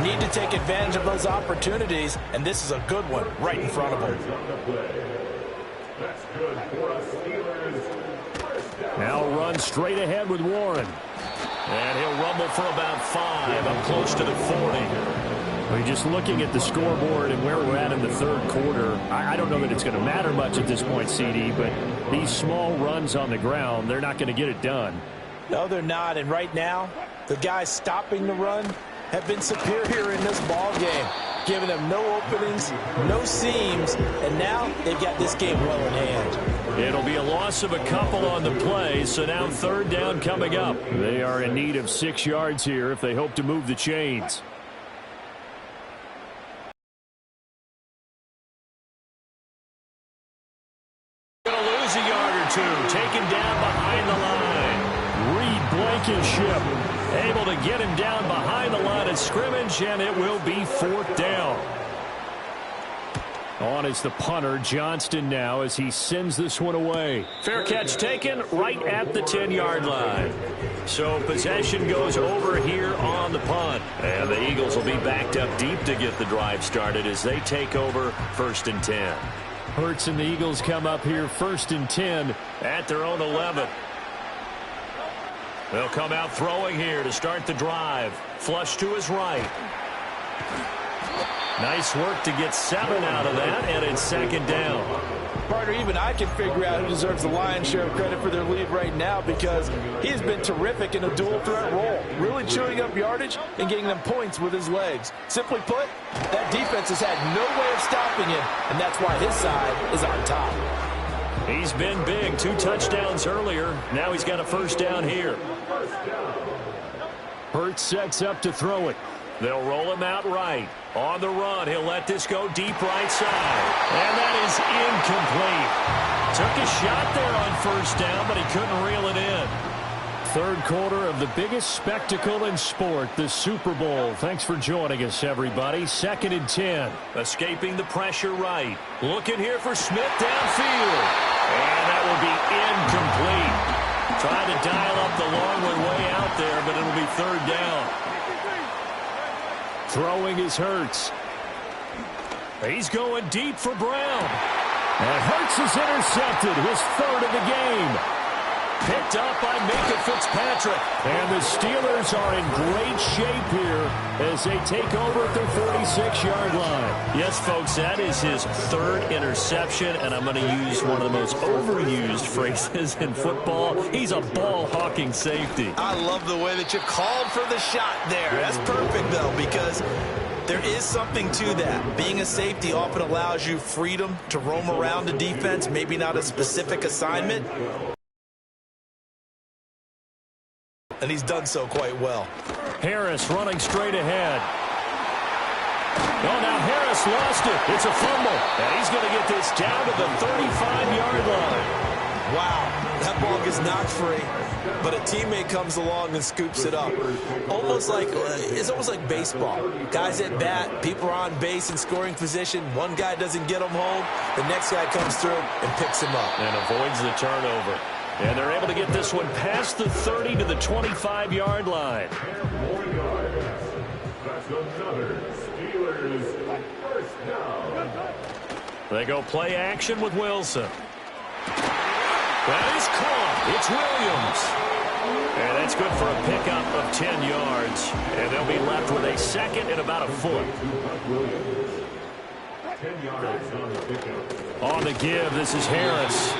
Need to take advantage of those opportunities, and this is a good one right in front of him. Now run straight ahead with Warren. And he'll rumble for about 5 up close to the 40. Well, just looking at the scoreboard and where we're at in the third quarter, I don't know that it's going to matter much at this point, CD, but these small runs on the ground, they're not going to get it done. No, they're not, and right now, the guys stopping the run have been superior in this ball game, giving them no openings, no seams, and now they've got this game well in hand. It'll be a loss of a couple on the play, so now third down coming up. They are in need of 6 yards here if they hope to move the chains. Going to lose a yard or two, taken down behind the line. Reed Blankenship able to get him down behind the line of scrimmage, and it will be 4th down. On is the punter, Johnston, now as he sends this one away. Fair catch taken right at the 10-yard line. So possession goes over here on the punt. And the Eagles will be backed up deep to get the drive started as they take over 1st and 10. Hurts and the Eagles come up here 1st and 10 at their own 11. They'll come out throwing here to start the drive. Flush to his right. Nice work to get 7 out of that, and it's 2nd down. Partner, even I can figure out who deserves the lion's share of credit for their lead right now because he has been terrific in a dual threat role, really chewing up yardage and getting them points with his legs. Simply put, that defense has had no way of stopping him, and that's why his side is on top. He's been big, 2 touchdowns earlier. Now he's got a 1st down here. Hurts sets up to throw it. They'll roll him out right. On the run, he'll let this go deep right side. And that is incomplete. Took a shot there on 1st down, but he couldn't reel it in. Third quarter of the biggest spectacle in sport, the Super Bowl. Thanks for joining us, everybody. 2nd and 10. Escaping the pressure right. Looking here for Smith downfield. And that will be incomplete. Trying to dial up the long one way out there, but it'll be 3rd down. Throwing is Hurts. He's going deep for Brown. And Hurts is intercepted, his 3rd of the game. Picked up by Minka Fitzpatrick. And the Steelers are in great shape here as they take over at their 46-yard line. Yes, folks, that is his 3rd interception, and I'm going to use one of the most overused phrases in football. He's a ball-hawking safety. I love the way that you called for the shot there. That's perfect, though, because there is something to that. Being a safety often allows you freedom to roam around the defense, maybe not a specific assignment. And he's done so quite well. Harris running straight ahead. Oh, now Harris lost it. It's a fumble. And he's going to get this down to the 35-yard line. Wow, that ball gets knocked free, but a teammate comes along and scoops it up. It's almost like baseball. Guys at bat, people are on base in scoring position. One guy doesn't get him home. The next guy comes through and picks him up. And avoids the turnover. And they're able to get this one past the 30 to the 25-yard line. They go play action with Wilson. That is caught. It's Williams. And that's good for a pickup of 10 yards. And they'll be left with a 2nd and about a foot. On the give, this is Harris.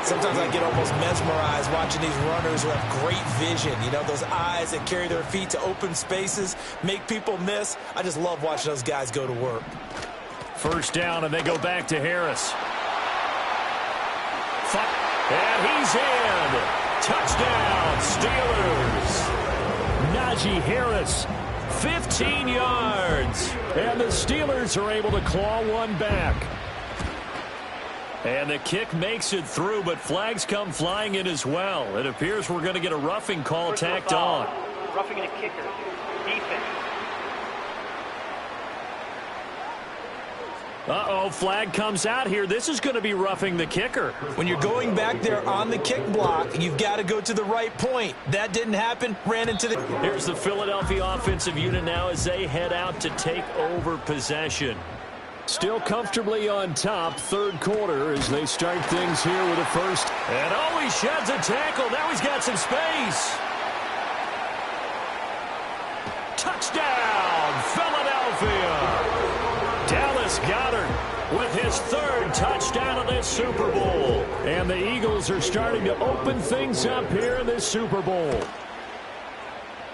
Sometimes I get almost mesmerized watching these runners who have great vision. You know, those eyes that carry their feet to open spaces, make people miss. I just love watching those guys go to work. 1st down, and they go back to Harris. And he's in. Touchdown, Steelers. Najee Harris, 15 yards. And the Steelers are able to claw one back. And the kick makes it through, but flags come flying in as well. It appears we're going to get a roughing call tacked on. Roughing a kicker. Defense. Uh-oh, flag comes out here. This is going to be roughing the kicker. When you're going back there on the kick block, you've got to go to the right point. That didn't happen, ran into the... Here's the Philadelphia offensive unit now as they head out to take over possession. Still comfortably on top, third quarter as they start things here with a first. And oh, he sheds a tackle. Now he's got some space. Touchdown, Philadelphia. Dallas Goedert with his third touchdown of this Super Bowl. And the Eagles are starting to open things up here in this Super Bowl.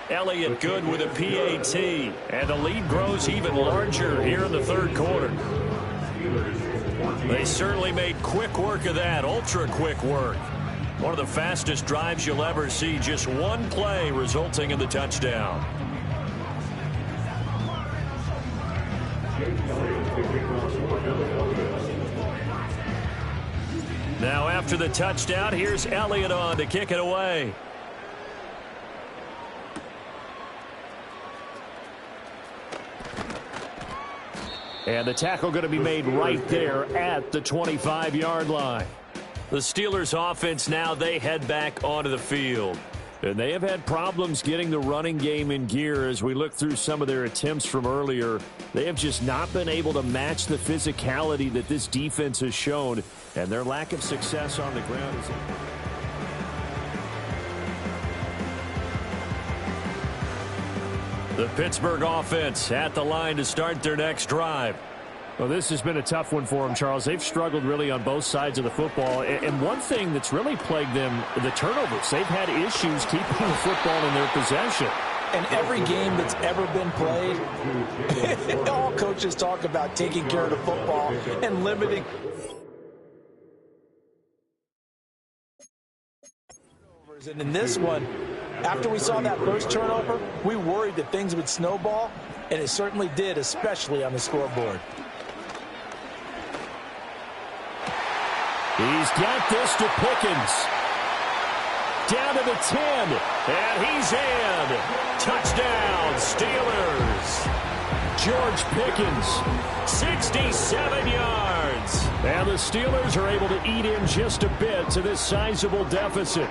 Elliott good with a PAT. And the lead grows even larger here in the third quarter. They certainly made quick work of that, ultra quick work. One of the fastest drives you'll ever see, just one play resulting in the touchdown. Now after the touchdown, here's Elliott on to kick it away. And the tackle going to be made right there at the 25-yard line. The Steelers offense now, they head back onto the field. And they have had problems getting the running game in gear as we look through some of their attempts from earlier. They have just not been able to match the physicality that this defense has shown, and their lack of success on the ground is... The Pittsburgh offense at the line to start their next drive. Well, this has been a tough one for them, Charles. They've struggled really on both sides of the football. And one thing that's really plagued them, the turnovers. They've had issues keeping the football in their possession. And every game that's ever been played, all coaches talk about taking care of the football and limiting. And in this one, after we saw that first turnover, we worried that things would snowball, and it certainly did, especially on the scoreboard. He's got this to Pickens. Down to the 10, and he's in. Touchdown, Steelers. George Pickens, 67 yards. And the Steelers are able to eat in just a bit to this sizable deficit.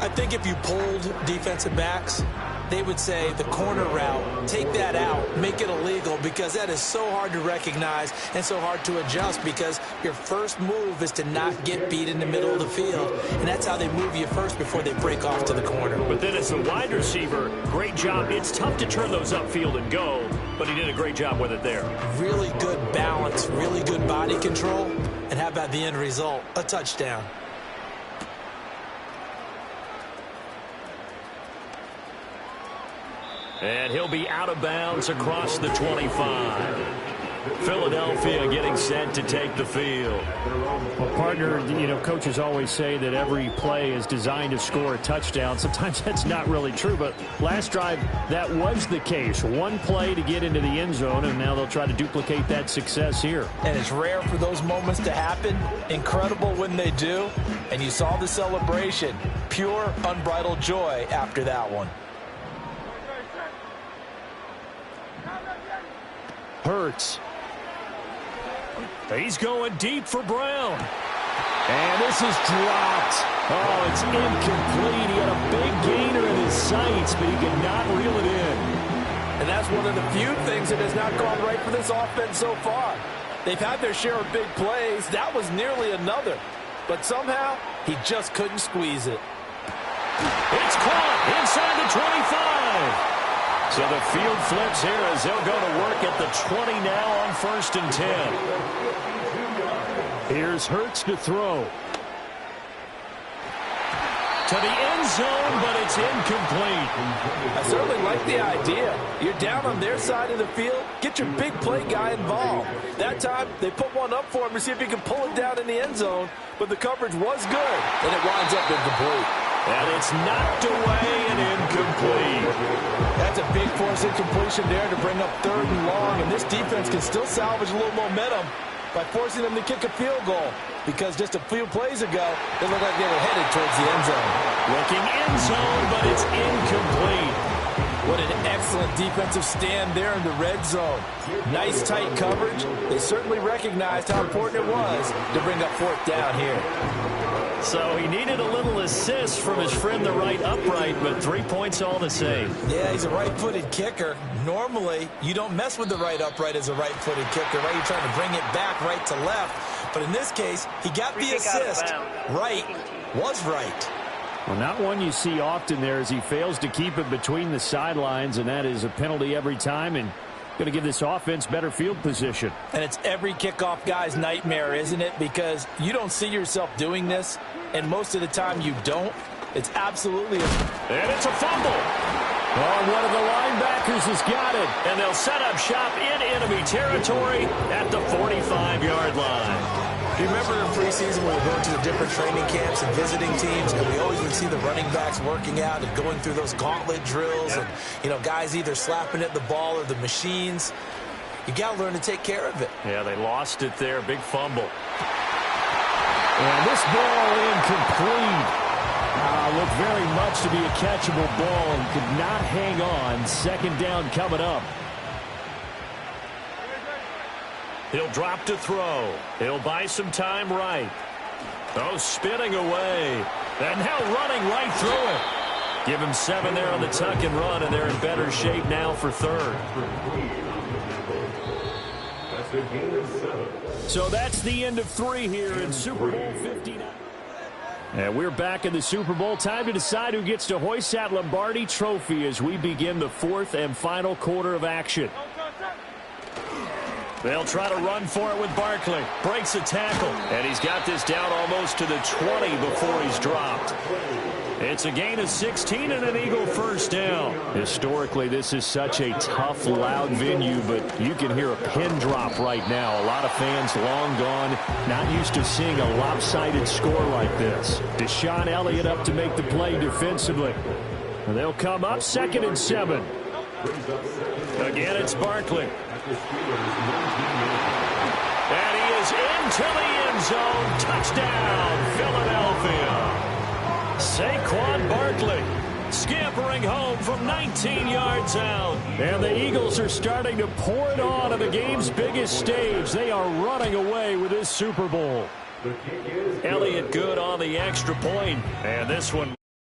I think if you polled defensive backs, they would say the corner route, take that out, make it illegal, because that is so hard to recognize and so hard to adjust, because your first move is to not get beat in the middle of the field, and that's how they move you first before they break off to the corner. But then as a wide receiver, great job. It's tough to turn those upfield and go, but he did a great job with it there. Really good balance, really good body control, and how about the end result? A touchdown. And he'll be out of bounds across the 25. Philadelphia getting set to take the field. Well, partner, you know, coaches always say that every play is designed to score a touchdown. Sometimes that's not really true, but last drive, that was the case. One play to get into the end zone, and now they'll try to duplicate that success here. And it's rare for those moments to happen. Incredible when they do. And you saw the celebration. Pure, unbridled joy after that one. Hurts. He's going deep for Brown. And this is dropped. Oh, it's incomplete. He had a big gainer in his sights, but he could not reel it in. And that's one of the few things that has not gone right for this offense so far. They've had their share of big plays. That was nearly another. But somehow, he just couldn't squeeze it. It's caught inside the 25. So the field flips here as they'll go to work at the 20 now on 1st and 10. Here's Hurts to throw. To the end zone, but it's incomplete. I certainly like the idea. You're down on their side of the field. Get your big play guy involved. That time, they put one up for him to see if he can pull it down in the end zone. But the coverage was good, and it winds up incomplete. And it's knocked away and incomplete. That's a big force incompletion there to bring up 3rd and long. And this defense can still salvage a little momentum by forcing them to kick a field goal. Because just a few plays ago, it looked like they were headed towards the end zone. Looking end zone, but it's incomplete. What an excellent defensive stand there in the red zone. Nice tight coverage. They certainly recognized how important it was to bring up fourth down here. So he needed a little assist from his friend the right upright, but 3 points all the same. Yeah, he's a right-footed kicker. Normally, you don't mess with the right upright as a right-footed kicker, right? You're trying to bring it back right to left. But in this case, he got the assist. Right was right. Well, not one you see often there as he fails to keep it between the sidelines, and that is a penalty every time, and going to give this offense better field position. And it's every kickoff guy's nightmare, isn't it? Because you don't see yourself doing this, and most of the time you don't. It's absolutely And it's a fumble. Oh, one of the linebackers has got it. And they'll set up shop in enemy territory at the 45-yard line. Do you remember in preseason when we were going to the different training camps and visiting teams, and we always would see the running backs working out and going through those gauntlet drills, and, you know, guys either slapping at the ball or the machines. You got to learn to take care of it. Yeah, they lost it there. Big fumble. And this ball incomplete. Looked very much to be a catchable ball and could not hang on. Second down coming up. He'll drop to throw. He'll buy some time right. Oh, spinning away. And now running right through it. Give him 7 there on the tuck and run, and they're in better shape now for third. So that's the end of 3 here in Super Bowl 59. And we're back in the Super Bowl. Time to decide who gets to hoist that Lombardi trophy as we begin the 4th and final quarter of action. They'll try to run for it with Barkley. Breaks a tackle. And he's got this down almost to the 20 before he's dropped. It's a gain of 16 and an Eagle first down. Historically, this is such a tough, loud venue, but you can hear a pin drop right now. A lot of fans long gone, not used to seeing a lopsided score like this. Deshaun Elliott up to make the play defensively. And they'll come up 2nd and 7. Again, it's Barkley. And he is into the end zone. Touchdown, Philadelphia. Saquon Barkley scampering home from 19 yards out. And the Eagles are starting to pour it on the game's biggest stage. They are running away with this Super Bowl. Elliott good on the extra point. And this one